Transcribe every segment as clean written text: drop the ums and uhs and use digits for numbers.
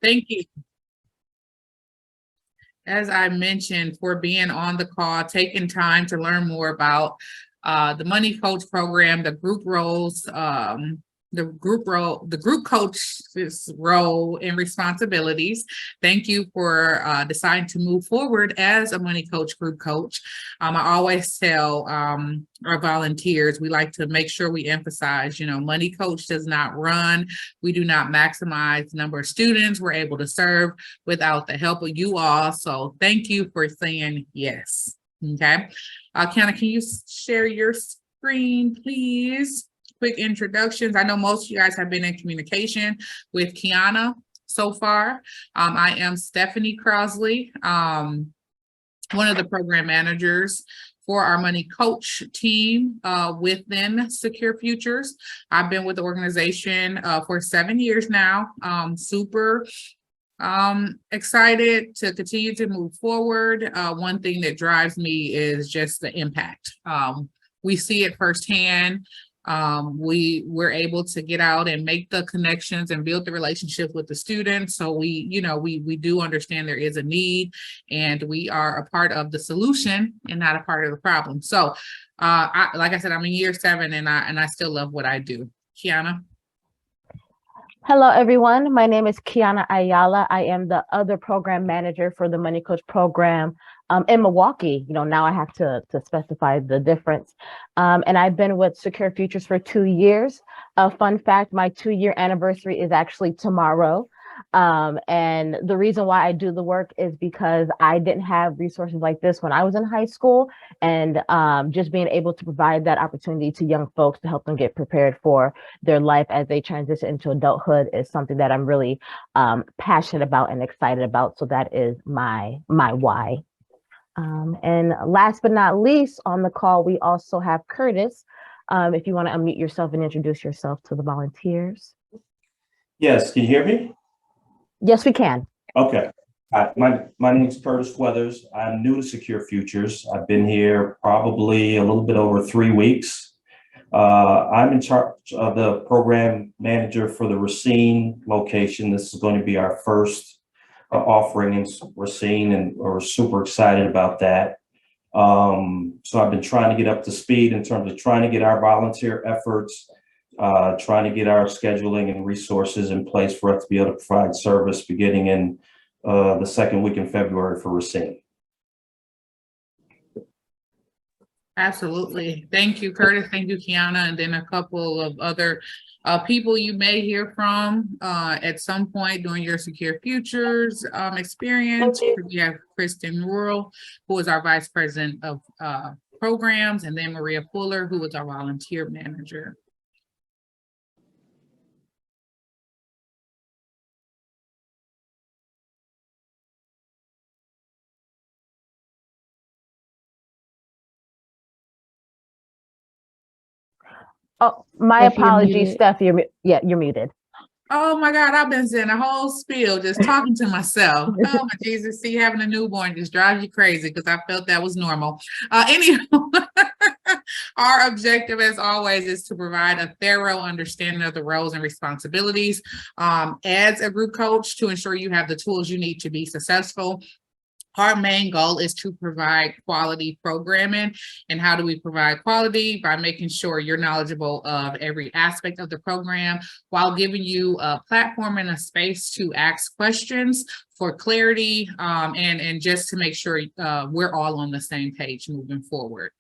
Thank you, as I mentioned, for being on the call, taking time to learn more about the Money Coach program, the group roles, the group coach's role and responsibilities. Thank you for deciding to move forward as a Money Coach group coach. I always tell our volunteers, we like to make sure we emphasize, Money Coach does not run. We do not maximize the number of students we're able to serve without the help of you all. So thank you for saying yes. Okay. Kiana, can you share your screen, please? Quick introductions. I know most of you guys have been in communication with Kiana so far. I am Stephanie Crosley, one of the program managers for our Money Coach team within SecureFutures. I've been with the organization for 7 years now. Super excited to continue to move forward. One thing that drives me is just the impact. We see it firsthand. We're able to get out and make the connections and build the relationship with the students. So we do understand there is a need, and we are a part of the solution and not a part of the problem. So like I said, I'm in year 7 and I still love what I do. Kiana. Hello, everyone. My name is Kiana Ayala. I am the other program manager for the Money Coach program in Milwaukee. Now I have to specify the difference. And I've been with SecureFutures for 2 years. Fun fact, my 2-year anniversary is actually tomorrow. And the reason why I do the work is because I didn't have resources like this when I was in high school, and just being able to provide that opportunity to young folks to help them get prepared for their life as they transition into adulthood is something that I'm really passionate about and excited about. So that is my why. And last but not least on the call, we also have Curtis. If you want to unmute yourself and introduce yourself to the volunteers. Yes, can you hear me? Yes, we can. Okay. My name is Curtis Weathers. I'm new to SecureFutures. I've been here probably a little bit over 3 weeks. I'm in charge of the program manager for the Racine location. This is going to be our first offering in Racine, and we're super excited about that. So I've been trying to get up to speed in terms of trying to get our volunteer efforts, trying to get our scheduling and resources in place for us to be able to provide service beginning in the second week in February for Racine. Absolutely. Thank you, Curtis. Thank you, Kiana. And then a couple of other people you may hear from at some point during your SecureFutures experience. We have Kristen Rural, who is our Vice President of Programs, and then Maria Fuller, who is our Volunteer Manager. Oh, my apologies, Steph. You're muted. Oh my God, I've been saying a whole spiel just talking to myself. Oh my Jesus, see, having a newborn just drives you crazy because I felt that was normal. Anyhow, our objective as always is to provide a thorough understanding of the roles and responsibilities as a group coach to ensure you have the tools you need to be successful. Our main goal is to provide quality programming. And how do we provide quality? By making sure you're knowledgeable of every aspect of the program while giving you a platform and a space to ask questions for clarity and just to make sure we're all on the same page moving forward.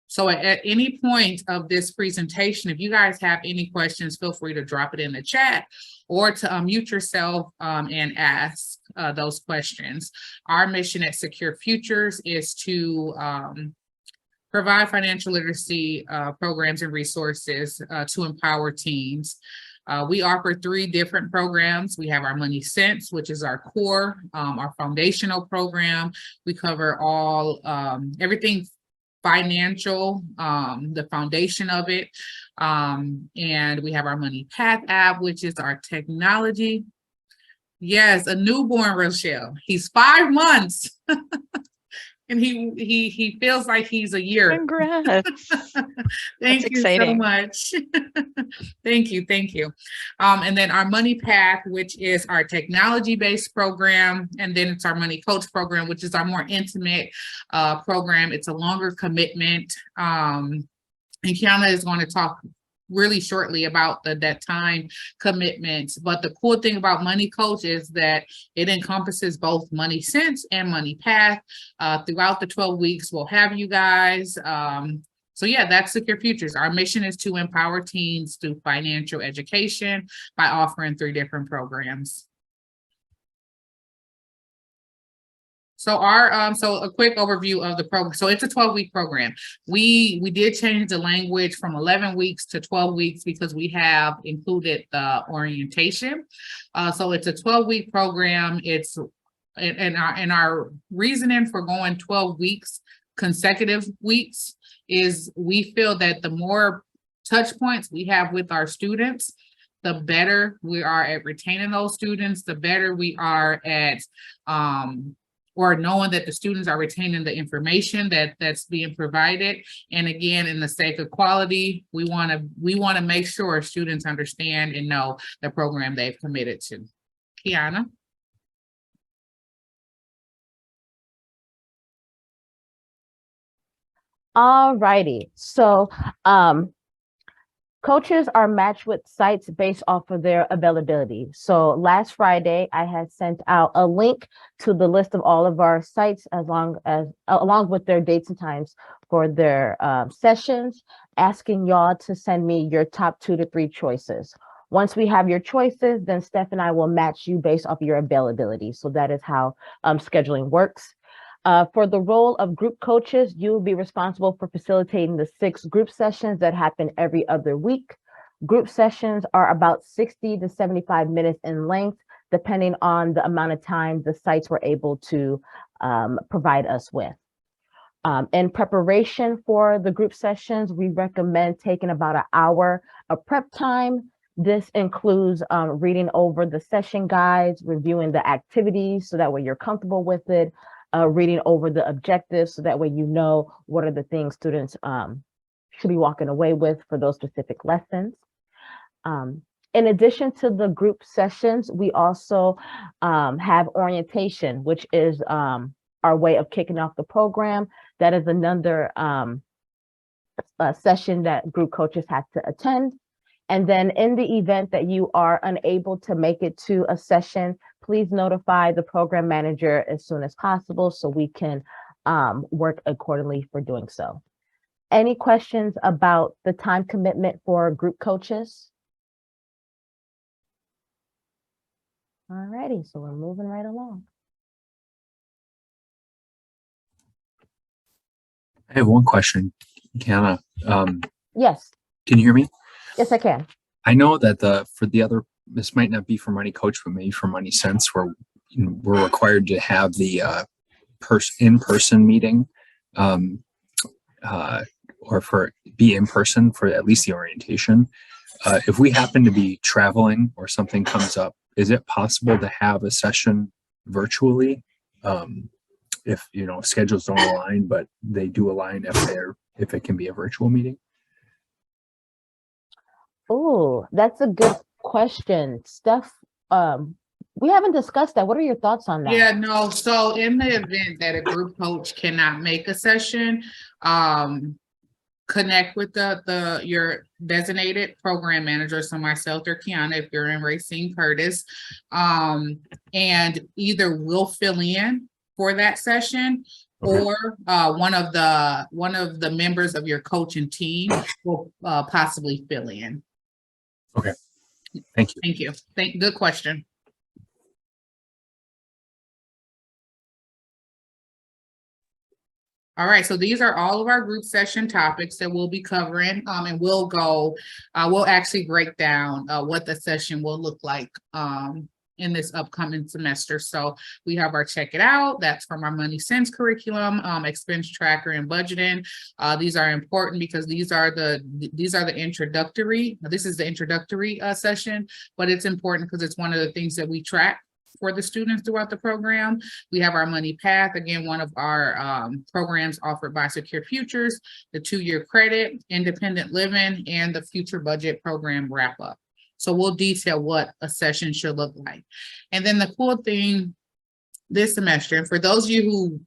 So at any point of this presentation, if you guys have any questions, feel free to drop it in the chat or to unmute yourself and ask those questions. Our mission at SecureFutures is to provide financial literacy programs and resources to empower teens. We offer 3 different programs. We have our Money Sense, which is our core, our foundational program. We cover all everything financial, the foundation of it. And we have our Money Path app, which is our technology. Yes, a newborn, Rochelle. He's 5 months. And he feels like he's a year. Congrats. Thank you so exciting. much. Thank you. And then our Money Path, which is our technology-based program, and then it's our Money Coach program, which is our more intimate program. It's a longer commitment. And Kiana is going to talk really shortly about that time commitment. But the cool thing about Money Coach is that it encompasses both Money Sense and Money Path. Throughout the 12 weeks, we'll have you guys. So yeah, that's Secure Futures. Our mission is to empower teens through financial education by offering 3 different programs. So so a quick overview of the program. So it's a 12-week program. We did change the language from 11 weeks to 12 weeks because we have included the orientation. So it's a 12-week program. It's and our reasoning for going 12 weeks, consecutive weeks, is we feel that the more touch points we have with our students, the better we are at retaining those students, the better we are at or knowing that the students are retaining the information that's being provided. And again, in the sake of quality, we want to make sure students understand and know the program they've committed to. Kiana. All righty. So coaches are matched with sites based off of their availability. So last Friday, I had sent out a link to the list of all of our sites along with their dates and times for their sessions, asking y'all to send me your top 2 to 3 choices. Once we have your choices, then Steph and I will match you based off of your availability. So that is how scheduling works. For the role of group coaches, you will be responsible for facilitating the 6 group sessions that happen every other week. Group sessions are about 60 to 75 minutes in length, depending on the amount of time the sites were able to provide us with. In preparation for the group sessions, we recommend taking about an hour of prep time. This includes reading over the session guides, reviewing the activities so that way you're comfortable with it, reading over the objectives so that way you know what are the things students should be walking away with for those specific lessons. In addition to the group sessions, we also have orientation, which is our way of kicking off the program. That is another session that group coaches have to attend. And then in the event that you are unable to make it to a session, please notify the program manager as soon as possible so we can work accordingly for doing so. Any questions about the time commitment for group coaches? All righty, so we're moving right along. I have one question, Kiana. Yes. Can you hear me? Yes, I can. I know that this might not be for Money Coach, but maybe for Money Sense, where we're required to have the in-person meeting, or be in person for at least the orientation. If we happen to be traveling or something comes up, is it possible to have a session virtually? If schedules don't align, but they do align if it can be a virtual meeting? Oh, that's a good question. Steph, we haven't discussed that. What are your thoughts on that? Yeah, no. So in the event that a group coach cannot make a session, connect with your designated program manager, so myself or Kiana, if you're in Racine Curtis, and either we'll fill in for that session, Okay. or one of the members of your coaching team will possibly fill in. Okay. Thank you. Thank you. Good question. All right, so these are all of our group session topics that we'll be covering, and we'll actually break down what the session will look like in this upcoming semester. So we have our Check It Out, that's from our Money Sense curriculum, expense tracker and budgeting. These are important because these are the introductory. This is the introductory session, but it's important because it's one of the things that we track for the students throughout the program. We have our Money Path, again, one of our programs offered by SecureFutures, the 2-year credit, independent living, and the future budget program wrap up. So we'll detail what a session should look like. And then the cool thing this semester, and for those of you who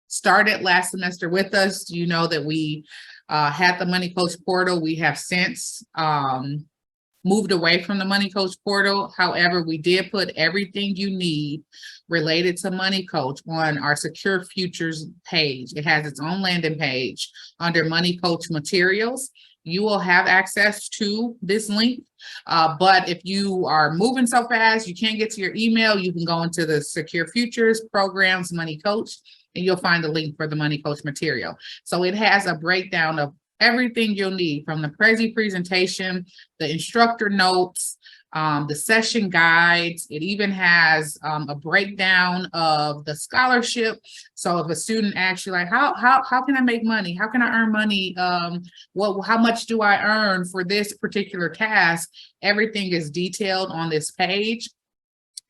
started last semester with us, you know that we had the Money Coach portal. We have since moved away from the Money Coach portal. However, we did put everything you need related to Money Coach on our SecureFutures page. It has its own landing page under Money Coach materials. You will have access to this link, but if you are moving so fast, you can't get to your email, you can go into the SecureFutures programs Money Coach, and you'll find the link for the Money Coach material. So it has a breakdown of everything you'll need, from the presentation, the instructor notes, the session guides. It even has a breakdown of the scholarship. So if a student asks you, like, how can I make money? How can I earn money? How much do I earn for this particular task? Everything is detailed on this page.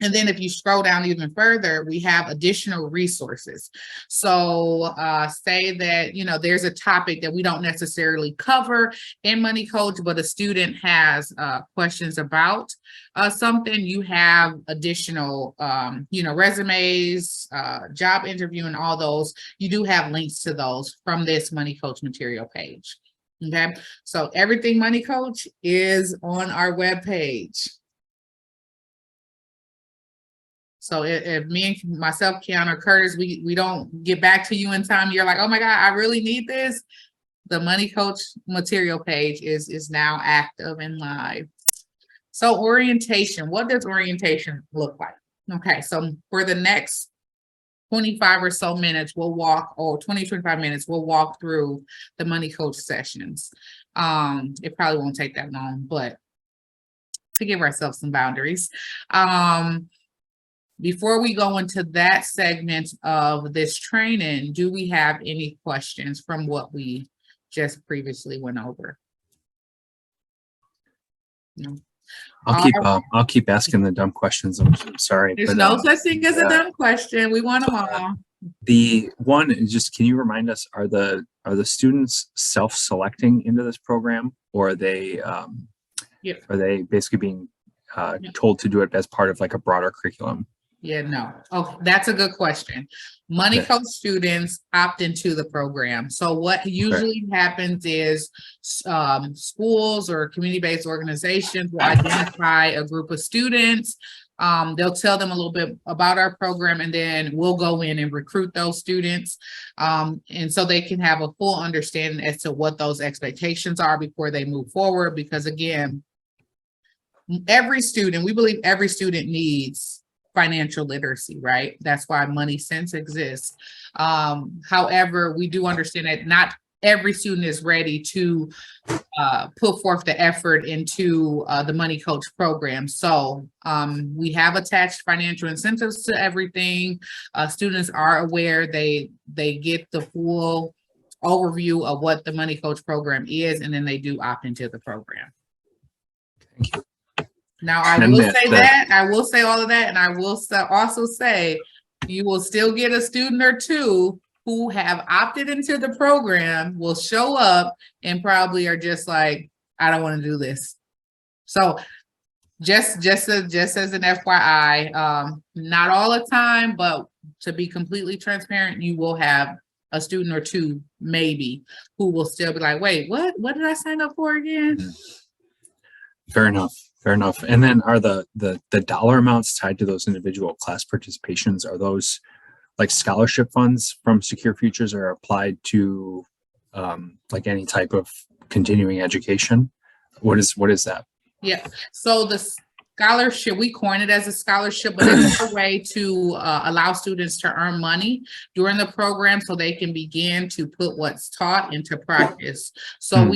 And then if you scroll down even further, we have additional resources. So say that, you know, there's a topic that we don't necessarily cover in Money Coach, but a student has questions about something. You have additional, you know, resumes, job interview, and all those. You do have links to those from this Money Coach material page. Okay, so everything Money Coach is on our webpage. So if me and myself, Kiana, Curtis, we don't get back to you in time, you're like, oh my God, I really need this. The Money Coach material page is now active and live. So orientation, what does orientation look like? Okay, so for the next 25 or so minutes, we'll walk, or 20-25 minutes, we'll walk through the Money Coach sessions. It probably won't take that long, but to give ourselves some boundaries. Before we go into that segment of this training, do we have any questions from what we just previously went over? No. I'll keep asking the dumb questions. I'm sorry. There's no such thing as a dumb question. We want them all. The one is just, can you remind us, are the students self-selecting into this program, or are they basically being told to do it as part of like a broader curriculum? Yeah, no. Oh, that's a good question. Money Coach students opt into the program. So what usually happens is schools or community-based organizations will identify a group of students. They'll tell them a little bit about our program, and then we'll go in and recruit those students. And so they can have a full understanding as to what those expectations are before they move forward. Because again, every student, we believe every student needs financial literacy, right? That's why Money Sense exists. However, we do understand that not every student is ready to put forth the effort into the Money Coach program. So we have attached financial incentives to everything. Students are aware, they get the full overview of what the Money Coach program is, and then they do opt into the program. Thank you. Now, I will say that, I will say all of that, and I will also say you will still get a student or two who have opted into the program, will show up and probably are just like, I don't want to do this. So just as an FYI, not all the time, but to be completely transparent, you will have a student or two maybe who will still be like, wait, what did I sign up for again? Fair enough. Fair enough. And then are the dollar amounts tied to those individual class participations, are those like scholarship funds from SecureFutures, are applied to like any type of continuing education? What is that? Yeah. So the scholarship, we coin it as a scholarship, but it's a way to allow students to earn money during the program so they can begin to put what's taught into practice. So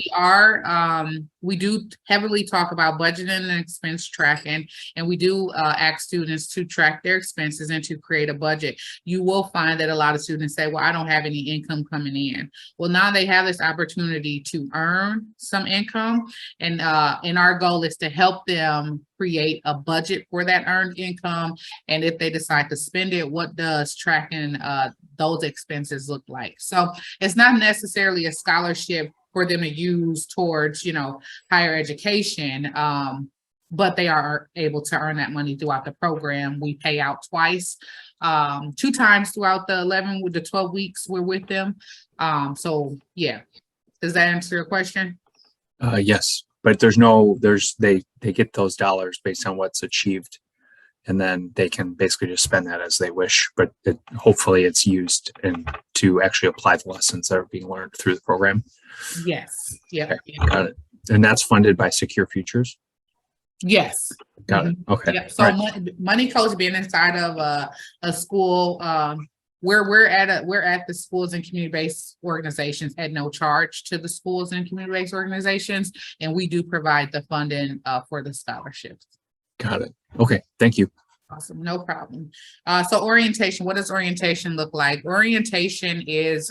we do heavily talk about budgeting and expense tracking, and we do ask students to track their expenses and to create a budget. You will find that a lot of students say, well, I don't have any income coming in. Well, now they have this opportunity to earn some income, and our goal is to help them create create a budget for that earned income. And if they decide to spend it, what does tracking those expenses look like? So it's not necessarily a scholarship for them to use towards, higher education. But they are able to earn that money throughout the program. We pay out twice, 2 times throughout the 12 weeks we're with them. So yeah, does that answer your question? Yes, but they get those dollars based on what's achieved, and then they can basically just spend that as they wish, but hopefully it's used to actually apply the lessons that are being learned through the program. Yes. Yeah. Okay, got it. And that's funded by SecureFutures? Yes. Got it. Okay. Yep. So Money Coach being inside of a school, we're at the schools and community-based organizations at no charge to the schools and community-based organizations, and we do provide the funding for the scholarships. Got it. Okay. Thank you. Awesome. No problem. So orientation, what does orientation look like? Orientation is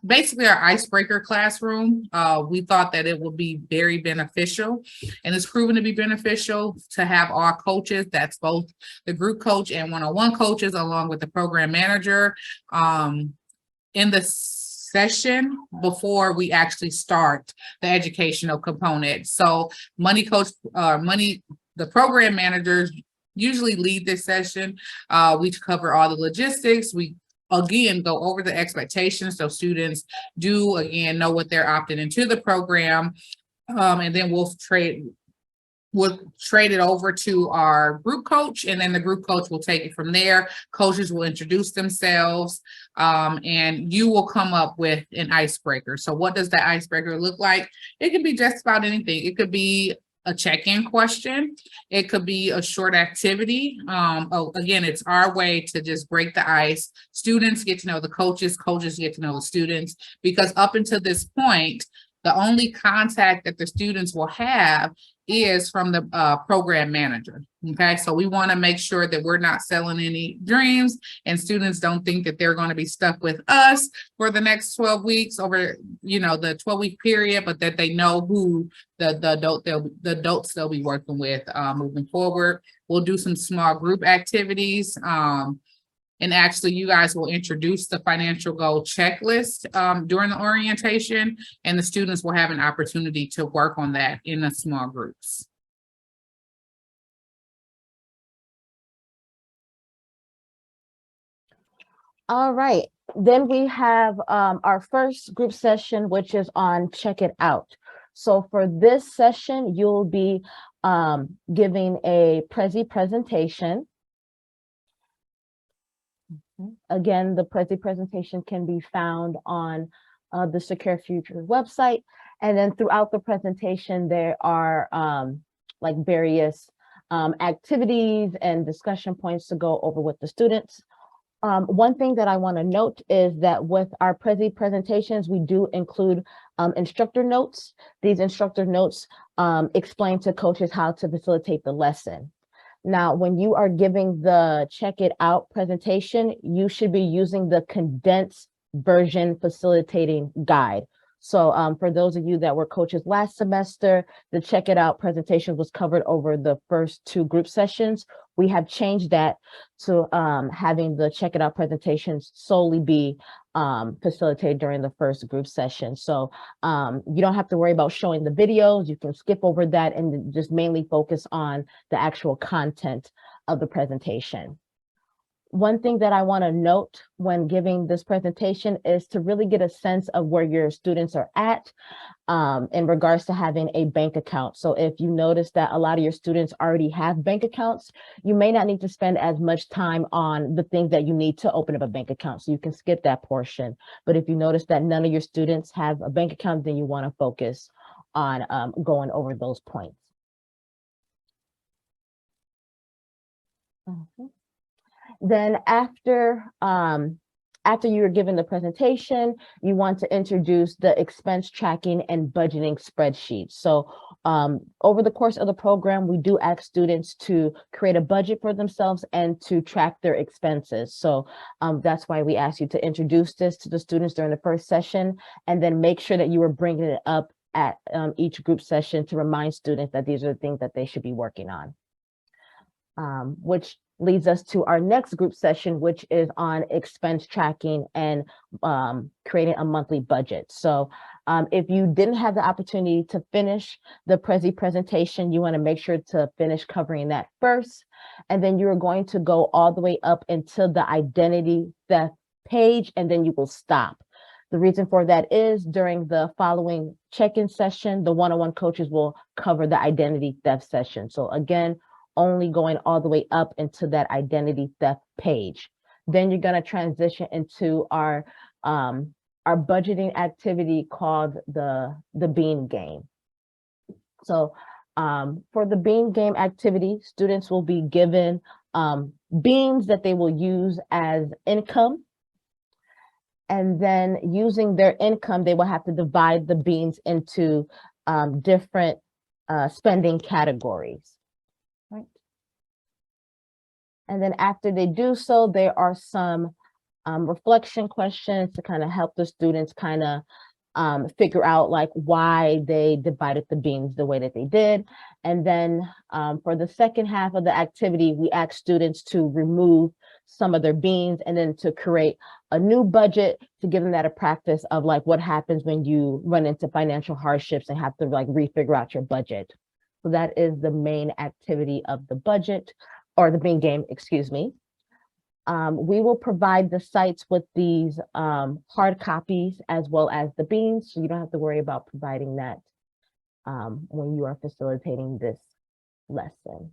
basically our icebreaker classroom. We thought that it would be very beneficial, and it's proven to be beneficial to have all coaches, that's both the group coach and one-on-one coaches, along with the program manager, in the session before we actually start the educational component. So the program managers usually lead this session. We cover all the logistics. We again go over the expectations, so students do again know what they're opting into the program, and then we'll trade it over to our group coach, and then the group coach will take it from there. Coaches will introduce themselves, and you will come up with an icebreaker. So what does that icebreaker look like? It could be just about anything. It could be a check-in question. It could be a short activity. Again, it's our way to just break the ice. Students get to know the coaches, coaches get to know the students, because up until this point, the only contact that the students will have is from the program manager. Okay, so we want to make sure that we're not selling any dreams, and students don't think that they're going to be stuck with us for the next 12 weeks over, the 12-week period, but that they know who the adults they'll be working with moving forward. We'll do some small group activities. And actually, you guys will introduce the financial goal checklist during the orientation, and the students will have an opportunity to work on that in the small groups. All right, then we have our first group session, which is on Check It Out. So for this session, you'll be giving a presentation. Again, the presentation can be found on the SecureFutures website. And then throughout the presentation, there are like various activities and discussion points to go over with the students. One thing that I want to note is that with our presentations, we do include instructor notes. These instructor notes explain to coaches how to facilitate the lesson. Now, when you are giving the Check It Out presentation, you should be using the condensed version facilitating guide. So for those of you that were coaches last semester, the Check It Out presentation was covered over the first 2 group sessions. We have changed that to having the Check It Out presentations solely be facilitated during the first group session. So you don't have to worry about showing the videos. You can skip over that and just mainly focus on the actual content of the presentation. One thing that I want to note when giving this presentation is to really get a sense of where your students are at in regards to having a bank account. So if you notice that a lot of your students already have bank accounts, you may not need to spend as much time on the things that you need to open up a bank account. So you can skip that portion. But if you notice that none of your students have a bank account, then you want to focus on going over those points. Then after you're given the presentation, you want to introduce the expense tracking and budgeting spreadsheet. So over the course of the program, we do ask students to create a budget for themselves and to track their expenses. So that's why we ask you to introduce this to the students during the first session, and then make sure that you are bringing it up at each group session to remind students that these are the things that they should be working on. Which leads us to our next group session, which is on expense tracking and creating a monthly budget. So if you didn't have the opportunity to finish the Prezi presentation, you want to make sure to finish covering that first. And then you're going to go all the way up until the identity theft page, and then you will stop. The reason for that is during the following check-in session, the one-on-one coaches will cover the identity theft session. So again, only going all the way up into that identity theft page. Then you're going to transition into our budgeting activity called the bean game. So for the bean game activity, students will be given beans that they will use as income. And then using their income, they will have to divide the beans into different spending categories. Right. And then after they do so, there are some reflection questions to kind of help the students kind of figure out like why they divided the beans the way that they did. And then for the second half of the activity, we ask students to remove some of their beans and then to create a new budget to give them that a practice of like what happens when you run into financial hardships and have to like refigure out your budget. So that is the main activity of the budget or the bean game, excuse me. We will provide the sites with these hard copies as well as the beans, so you don't have to worry about providing that when you are facilitating this lesson.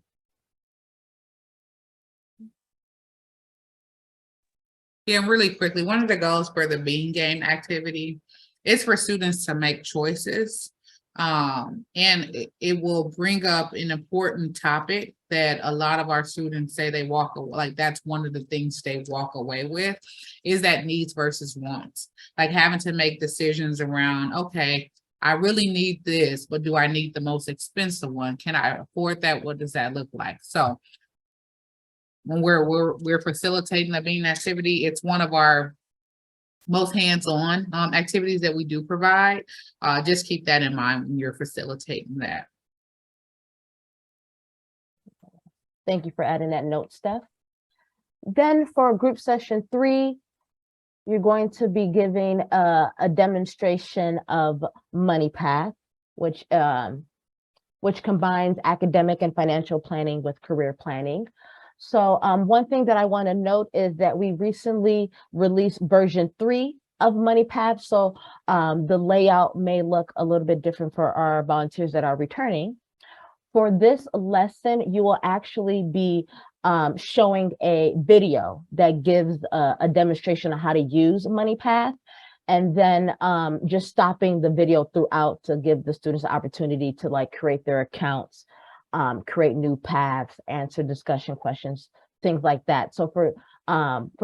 Yeah, really quickly, one of the goals for the bean game activity is for students to make choices. And it will bring up an important topic that a lot of our students say they walk away, like that's one of the things they walk away with, is that needs versus wants. Like having to make decisions around, okay, I really need this, but do I need the most expensive one? Can I afford that? What does that look like? So when we're facilitating the bean activity, it's one of our most hands-on activities that we do provide. Just keep that in mind when you're facilitating that. Thank you for adding that note, Steph. Then for group session 3, you're going to be giving a demonstration of MoneyPath, which combines academic and financial planning with career planning. So one thing that I want to note is that we recently released version 3 of MoneyPath. So the layout may look a little bit different for our volunteers that are returning. For this lesson, you will actually be showing a video that gives a demonstration of how to use MoneyPath, and then just stopping the video throughout to give the students the opportunity to like create their accounts, create new paths, answer discussion questions, things like that. So for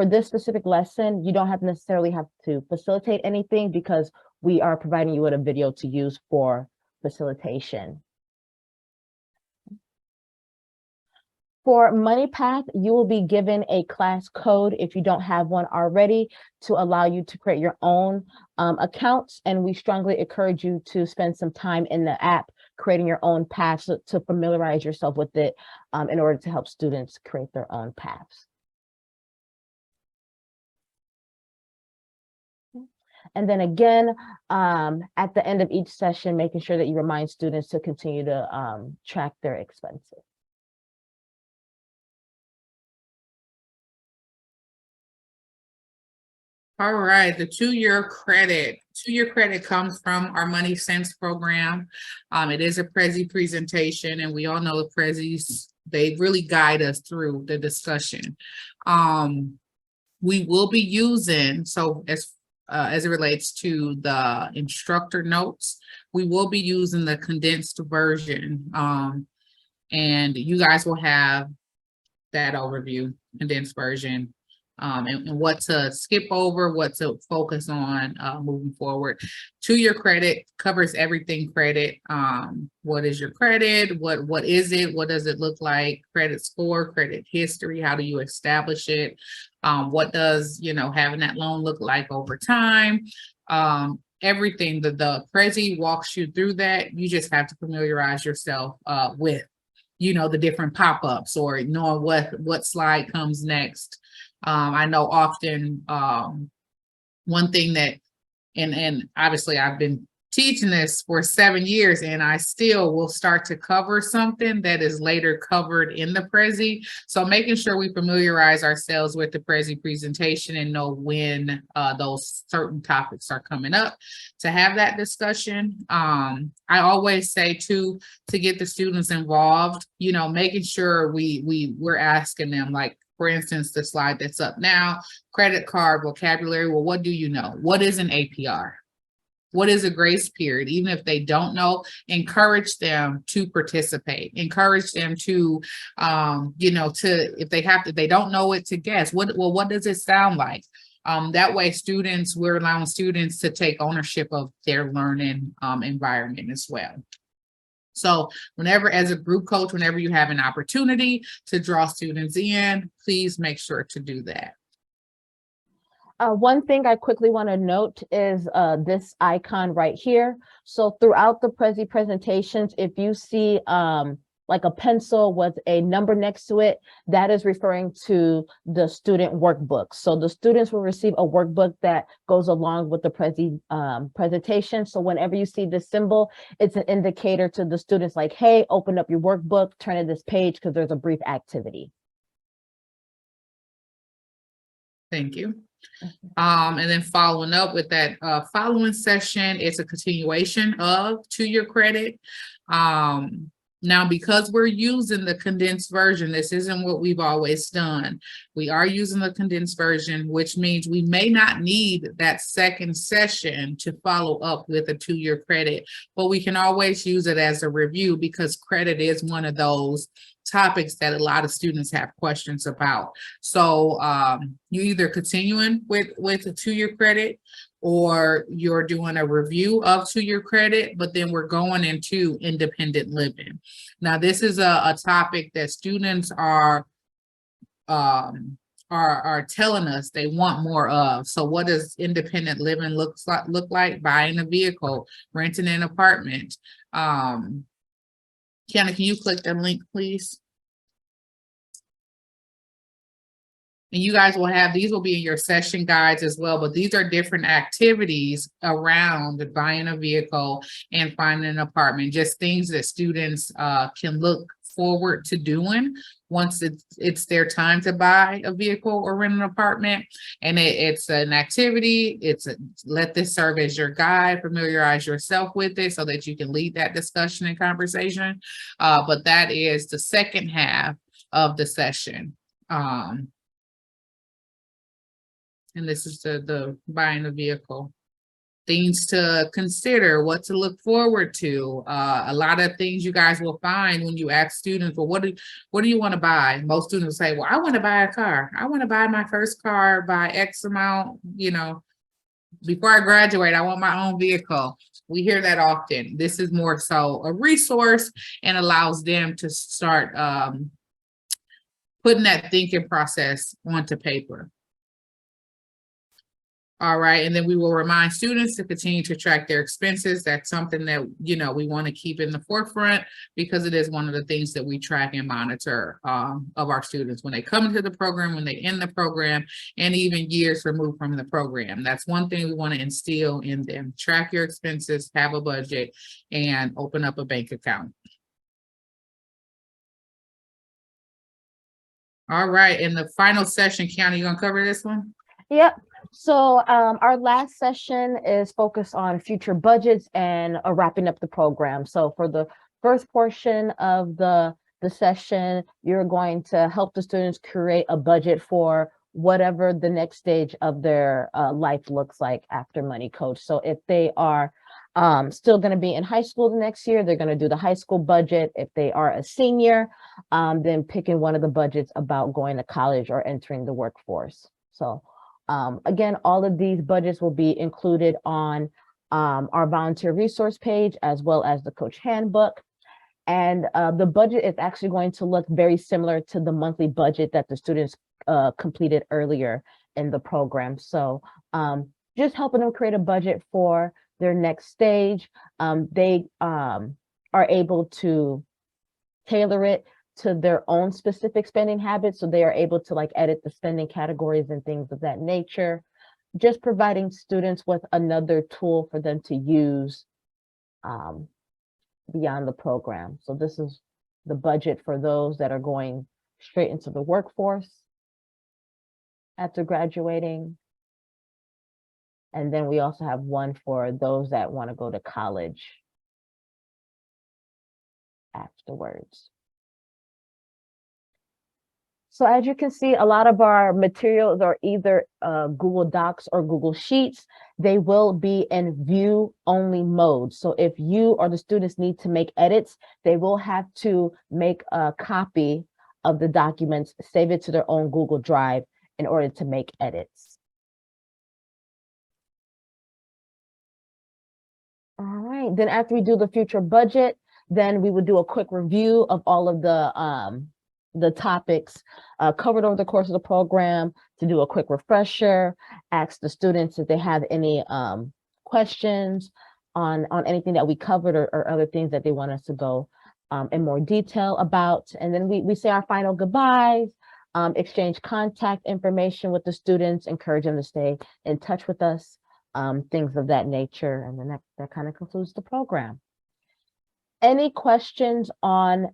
this specific lesson, you don't necessarily have to facilitate anything because we are providing you with a video to use for facilitation. For MoneyPath, you will be given a class code if you don't have one already to allow you to create your own accounts. And we strongly encourage you to spend some time in the app creating your own paths to familiarize yourself with it in order to help students create their own paths. And then again, at the end of each session, making sure that you remind students to continue to track their expenses. All right, the two-year credit. Two-year credit comes from our Money Sense program. It is a Prezi presentation, and we all know the Prezis, they really guide us through the discussion. We will be using, so as it relates to the instructor notes, we will be using the condensed version. And you guys will have that overview, condensed version. And what to skip over, what to focus on moving forward. Two-year credit covers everything credit. What is your credit? What is it? What does it look like? Credit score, credit history, how do you establish it? What does, having that loan look like over time? everything. The Prezi walks you through that. You just have to familiarize yourself with, the different pop-ups or knowing what slide comes next. I know often one thing that, and obviously I've been teaching this for 7 years, and I still will start to cover something that is later covered in the Prezi. So making sure we familiarize ourselves with the Prezi presentation and know when those certain topics are coming up to have that discussion. I always say too, to get the students involved, making sure we're asking them, like, for instance, the slide that's up now, credit card vocabulary. Well, what do you know? What is an APR? What is a grace period? Even if they don't know, encourage them to participate. Encourage them to, if they don't know it, to guess. What does it sound like? That way, we're allowing students to take ownership of their learning environment as well. So whenever, as a group coach, whenever you have an opportunity to draw students in, please make sure to do that. One thing I quickly want to note is this icon right here. So throughout the Prezi presentations, if you see like a pencil with a number next to it, that is referring to the student workbook. So the students will receive a workbook that goes along with the Prezi presentation. So whenever you see this symbol, it's an indicator to the students like, hey, open up your workbook, turn to this page because there's a brief activity. Thank you. And then following up with that following session, it's a continuation of 2-year credit. Now, because we're using the condensed version, this isn't what we've always done. We are using the condensed version, which means we may not need that second session to follow up with a 2-year credit, but we can always use it as a review because credit is one of those topics that a lot of students have questions about. So you either continuing with a 2-year credit, or you're doing a review of 2-year credit, but then we're going into independent living. Now, this is a topic that students are telling us they want more of. So what does independent living look like? Buying a vehicle, renting an apartment. Kiana, can you click the link, please? And you guys will have, these will be in your session guides as well, but these are different activities around buying a vehicle and finding an apartment, just things that students can look forward to doing once it's their time to buy a vehicle or rent an apartment. And it's an activity. Let this serve as your guide, familiarize yourself with it so that you can lead that discussion and conversation. But that is the second half of the session. And this is the buying a vehicle. Things to consider, what to look forward to. A lot of things you guys will find when you ask students, well, what do you want to buy? Most students will say, well, I want to buy a car. I want to buy my first car by X amount, before I graduate, I want my own vehicle. We hear that often. This is more so a resource and allows them to start putting that thinking process onto paper. All right, and then we will remind students to continue to track their expenses. That's something that, we want to keep in the forefront because it is one of the things that we track and monitor of our students when they come into the program, when they end the program, and even years removed from the program. That's one thing we want to instill in them. Track your expenses, have a budget, and open up a bank account. All right, in the final session, Kiana, you gonna cover this one? Yep. So our last session is focused on future budgets and wrapping up the program. So for the first portion of the session, you're going to help the students create a budget for whatever the next stage of their life looks like after Money Coach. So if they are still going to be in high school the next year, they're going to do the high school budget. If they are a senior, then picking one of the budgets about going to college or entering the workforce. So again, all of these budgets will be included on our volunteer resource page, as well as the coach handbook. And the budget is actually going to look very similar to the monthly budget that the students completed earlier in the program. So just helping them create a budget for their next stage, they are able to tailor it to their own specific spending habits. So they are able to like edit the spending categories and things of that nature. Just providing students with another tool for them to use beyond the program. So this is the budget for those that are going straight into the workforce after graduating. And then we also have one for those that want to go to college afterwards. So as you can see, a lot of our materials are either Google Docs or Google Sheets. They will be in view only mode. So if you or the students need to make edits, they will have to make a copy of the documents, save it to their own Google Drive in order to make edits. All right, then after we do the future budget, then we would do a quick review of all of the topics covered over the course of the program, to do a quick refresher, ask the students if they have any questions on anything that we covered, or other things that they want us to go in more detail about. And then we say our final goodbyes, exchange contact information with the students, encourage them to stay in touch with us, things of that nature. And then that kind of concludes the program. Any questions on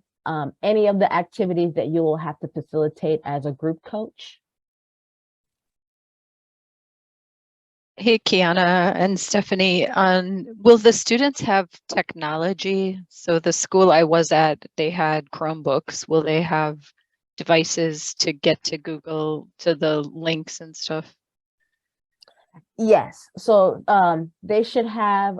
any of the activities that you will have to facilitate as a group coach? Hey, Kiana and Stephanie, will the students have technology? So the school I was at, they had Chromebooks. Will they have devices to get to Google, to the links and stuff? Yes, so they should have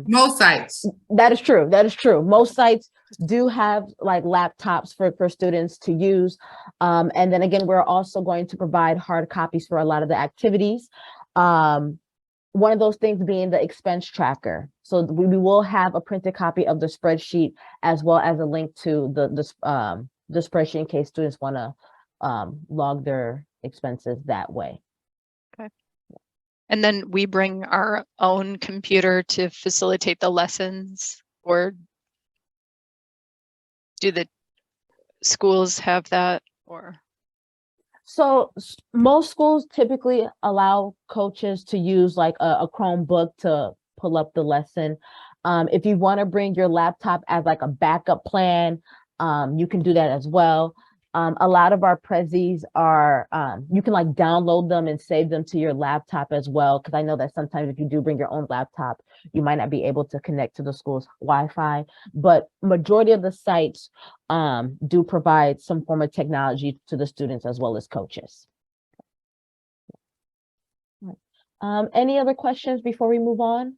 Most sites. that is true. That is true. Most sites do have like laptops for students to use. And then again, we're also going to provide hard copies for a lot of the activities. One of those things being the expense tracker. So we will have a printed copy of the spreadsheet, as well as a link to the spreadsheet in case students want to log their expenses that way. Okay. And then we bring our own computer to facilitate the lessons, or do the schools have that? Or so most schools typically allow coaches to use like a Chromebook to pull up the lesson. If you want to bring your laptop as like a backup plan, you can do that as well. A lot of our prezzies are, you can like download them and save them to your laptop as well. Because I know that sometimes if you do bring your own laptop, you might not be able to connect to the school's Wi-Fi. But majority of the sites do provide some form of technology to the students as well as coaches. Any other questions before we move on?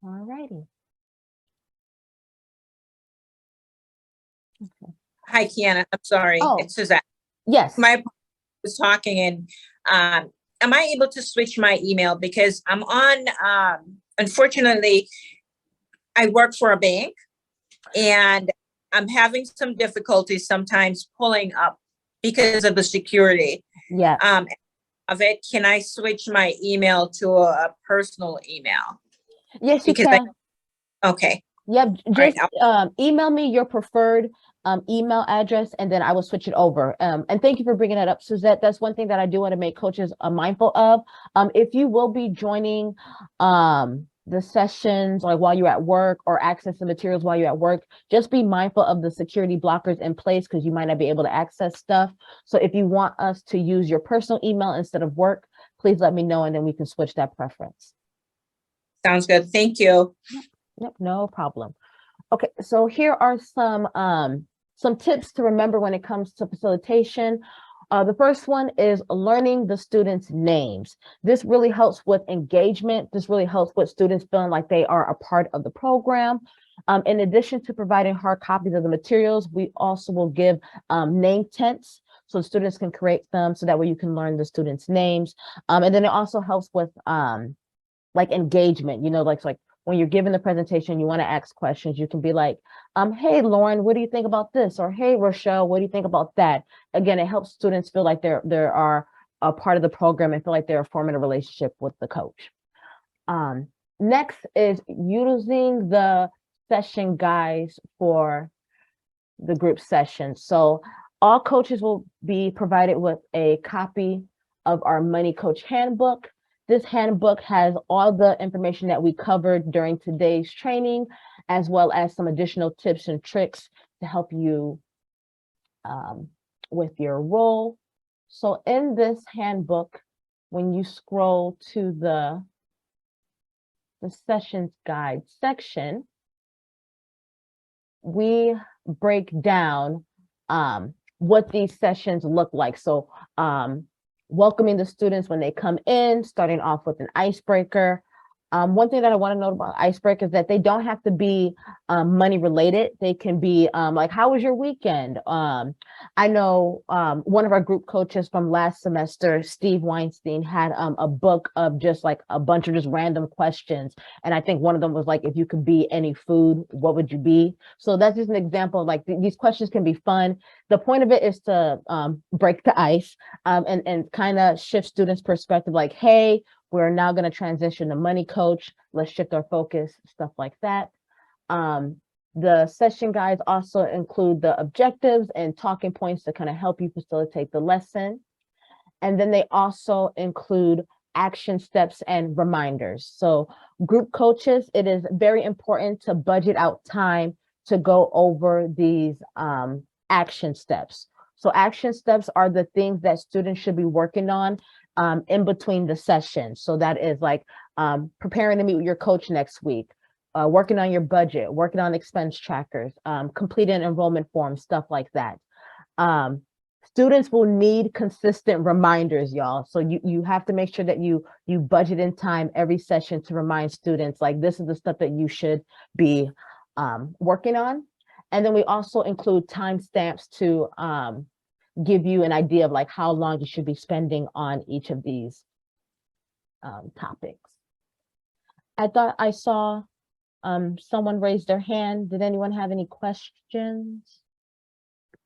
All righty. Okay. Hi, Kiana. I'm sorry. Oh. It's Suzette. Yes. My was talking, and am I able to switch my email? Because I'm on, unfortunately, I work for a bank, and I'm having some difficulties sometimes pulling up because of the security. Yeah. Of it. Can I switch my email to a personal email? Yes, you Because can. Okay. Yep. right, Just email me your preferred email address, and then I will switch it over. And thank you for bringing that up, Suzette. That's one thing that I do want to make coaches mindful of. If you will be joining the sessions like while you're at work, or access the materials while you're at work, just be mindful of the security blockers in place, because you might not be able to access stuff. So if you want us to use your personal email instead of work, please let me know, and then we can switch that preference. Sounds good. Thank you. Yep, no problem. Okay, so here are some tips to remember when it comes to facilitation. The first one is learning the students' names. This really helps with engagement. This really helps with students feeling like they are a part of the program. In addition to providing hard copies of the materials, we also will give name tents, so students can create them, so that way you can learn the students' names. And then it also helps with like engagement, you know, like when you're giving the presentation, you want to ask questions, you can be like, hey, Lauren, what do you think about this? Or hey, Rochelle, what do you think about that? Again, it helps students feel like they are a part of the program and feel like they're forming a relationship with the coach. Next is using the session guides for the group session. So all coaches will be provided with a copy of our Money Coach Handbook. This handbook has all the information that we covered during today's training, as well as some additional tips and tricks to help you with your role. So in this handbook, when you scroll to the sessions guide section, we break down what these sessions look like. So welcoming the students when they come in, starting off with an icebreaker. One thing that I want to note about icebreakers is that they don't have to be money related. They can be like, how was your weekend? I know one of our group coaches from last semester, Steve Weinstein, had a book of just like a bunch of just random questions. And I think one of them was like, if you could be any food, what would you be? So that's just an example of like, these questions can be fun. The point of it is to break the ice and kind of shift students' perspective, like, hey, we're now going to transition to Money Coach. Let's shift our focus, stuff like that. The session guides also include the objectives and talking points to kind of help you facilitate the lesson. And then they also include action steps and reminders. So group coaches, it is very important to budget out time to go over these action steps. So action steps are the things that students should be working on in between the sessions. So that is like preparing to meet with your coach next week, working on your budget, working on expense trackers, completing enrollment forms, stuff like that. Students will need consistent reminders, y'all. So you have to make sure that you budget in time every session to remind students, like, this is the stuff that you should be working on. And then we also include timestamps to give you an idea of like how long you should be spending on each of these topics. I thought I saw someone raise their hand. Did anyone have any questions?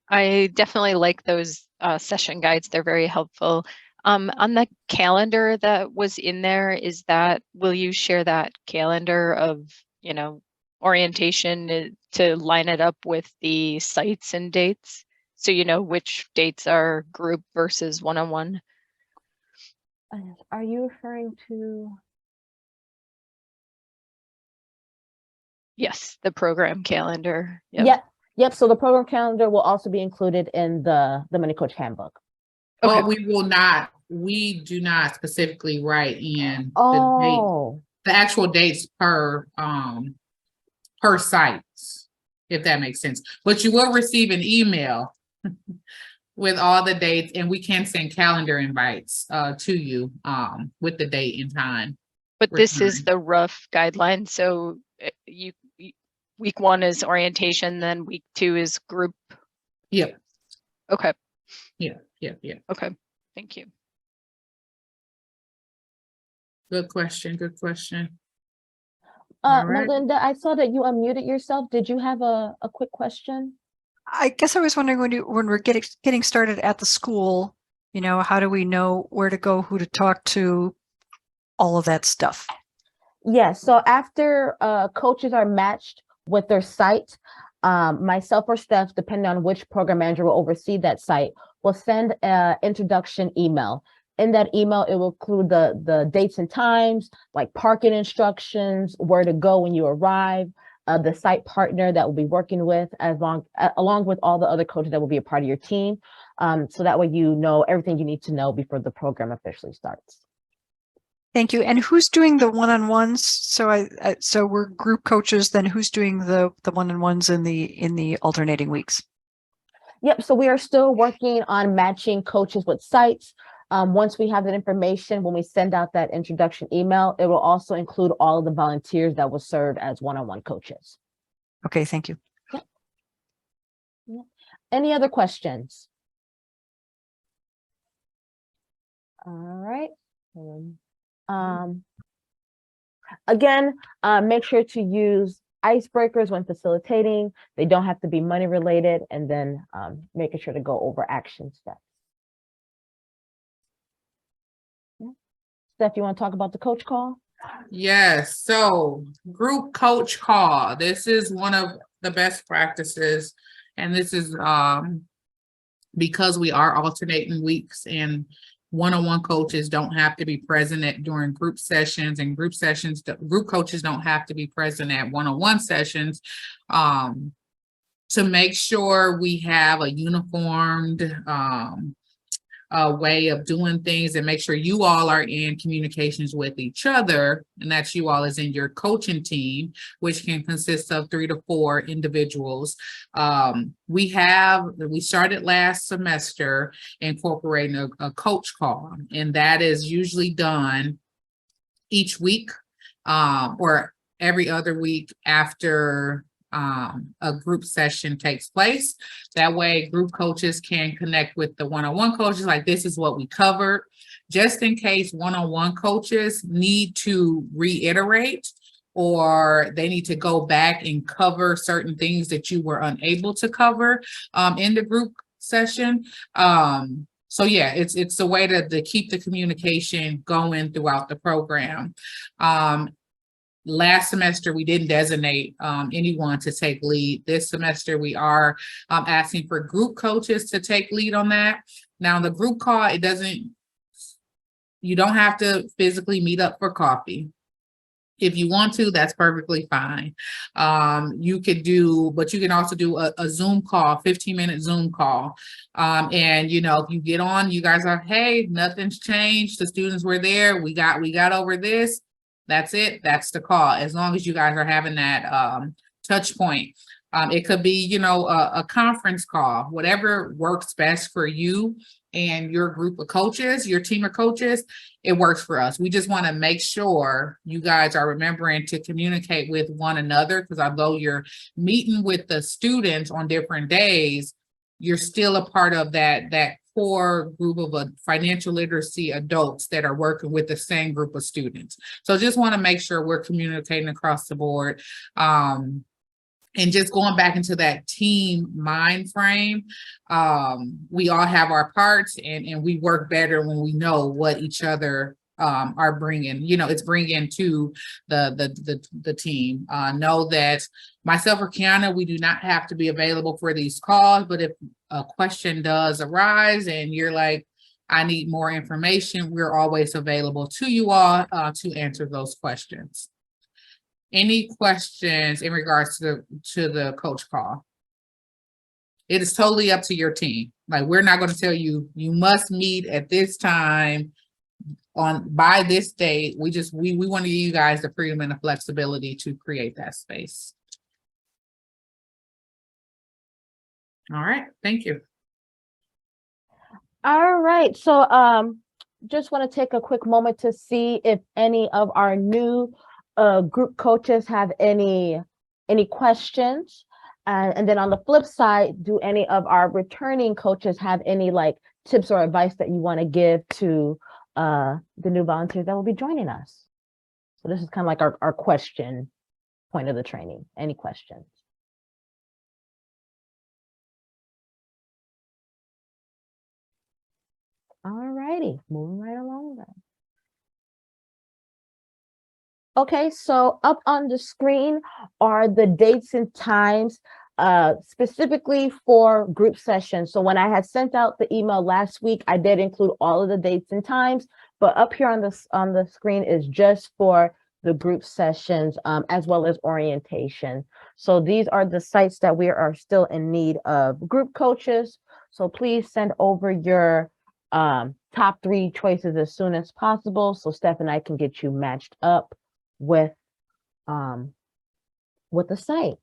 I definitely like those session guides. They're very helpful. On the calendar that was in there, will you share that calendar of, orientation to line it up with the sites and dates? So you know which dates are group versus one-on-one? Are you referring to? Yes, the program calendar. Yep. Yep. So the program calendar will also be included in the Money Coach Handbook. Well, Okay. we do not specifically write in Oh, the actual dates per site, if that makes sense. But you will receive an email with all the dates, and we can send calendar invites to you with the date and time. But this is the rough guideline. So week 1 is orientation, then week 2 is group. Yep. Okay. Yeah. Okay. Thank you. Good question. All right. Melinda, I saw that you unmuted yourself. Did you have a quick question? I guess I was wondering when we're getting started at the school, how do we know where to go, who to talk to, all of that stuff? Yeah, so after coaches are matched with their site, myself or Steph, depending on which program manager will oversee that site, will send an introduction email. In that email, it will include the dates and times, like parking instructions, where to go when you arrive, the site partner that will be working with, along with all the other coaches that will be a part of your team. So that way you know everything you need to know before the program officially starts. Thank you. And who's doing the one-on-ones? So we're group coaches. Then who's doing the one-on-ones in the alternating weeks? Yep. So we are still working on matching coaches with sites. Once we have that information, when we send out that introduction email, it will also include all of the volunteers that will serve as one-on-one coaches. Okay. Thank you. Yep. Any other questions? All right. Again, make sure to use icebreakers when facilitating. They don't have to be money related, and then making sure to go over action steps. Steph, you want to talk about the coach call? Yes, so group coach call. This is one of the best practices. And this is because we are alternating weeks and one-on-one coaches don't have to be present during group sessions, and group coaches don't have to be present at one-on-one sessions. To make sure we have a uniformed way of doing things and make sure you all are in communications with each other, and that's you all as in your coaching team, which can consist of 3 to 4 individuals. We started last semester incorporating a coach call, and that is usually done each week or every other week after a group session takes place. That way group coaches can connect with the one-on-one coaches, like this is what we covered, just in case one-on-one coaches need to reiterate or they need to go back and cover certain things that you were unable to cover in the group session. So yeah, it's a way to keep the communication going throughout the program. Last semester, we didn't designate anyone to take lead. This semester, we are asking for group coaches to take lead on that. Now, the group call, you don't have to physically meet up for coffee. If you want to, that's perfectly fine. But you can also do a Zoom call, 15-minute Zoom call. And if you get on, you guys are, hey, nothing's changed. The students were there. We got over this. That's it. That's the call. As long as you guys are having that touch point. It could be, a conference call, whatever works best for you and your group of coaches, your team of coaches, it works for us. We just want to make sure you guys are remembering to communicate with one another, because although you're meeting with the students on different days, you're still a part of that core group of financial literacy adults that are working with the same group of students. So just want to make sure we're communicating across the board. And just going back into that team mind frame, we all have our parts and we work better when we know what each other are bringing, it's bringing to the team. Know that myself or Kiana, we do not have to be available for these calls, but if a question does arise and you're like, I need more information, we're always available to you all to answer those questions. Any questions in regards to the coach call? It is totally up to your team. Like, we're not going to tell you, you must meet at this time by this date. We want to give you guys the freedom and the flexibility to create that space. All right, thank you. All right, so just want to take a quick moment to see if any of our new group coaches have any questions, and then on the flip side, do any of our returning coaches have any tips or advice that you want to give to the new volunteers that will be joining us? So this is kind of like our question point of the training. Any questions? All righty, moving right along then. Okay, so up on the screen are the dates and times specifically for group sessions. So when I had sent out the email last week, I did include all of the dates and times, but up here on the screen is just for the group sessions as well as orientation. So these are the sites that we are still in need of group coaches. So please send over your top 3 choices as soon as possible, so Steph and I can get you matched up with the site.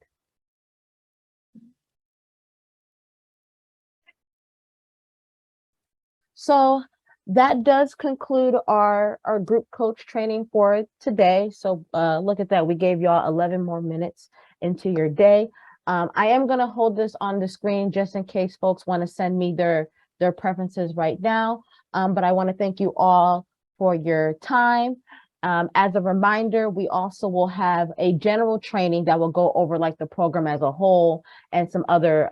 So that does conclude our group coach training for today. So look at that, we gave y'all 11 more minutes into your day. I am going to hold this on the screen just in case folks want to send me their preferences right now. But I want to thank you all for your time. As a reminder, we also will have a general training that will go over the program as a whole and some other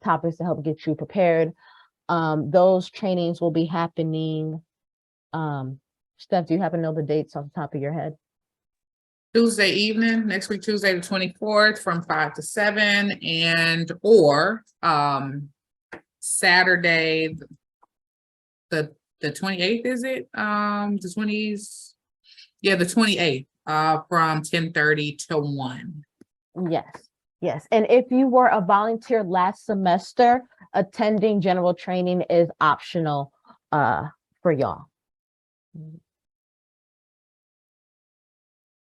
topics to help get you prepared. Those trainings will be happening Steph, do you happen to know the dates off the top of your head? Tuesday evening, next week, Tuesday, the 24th, from 5 to 7, and or Saturday, the 28th, is it? The 20s, yeah, the 28th, from 10:30 to 1. Yes, yes. And if you were a volunteer last semester, attending general training is optional for y'all.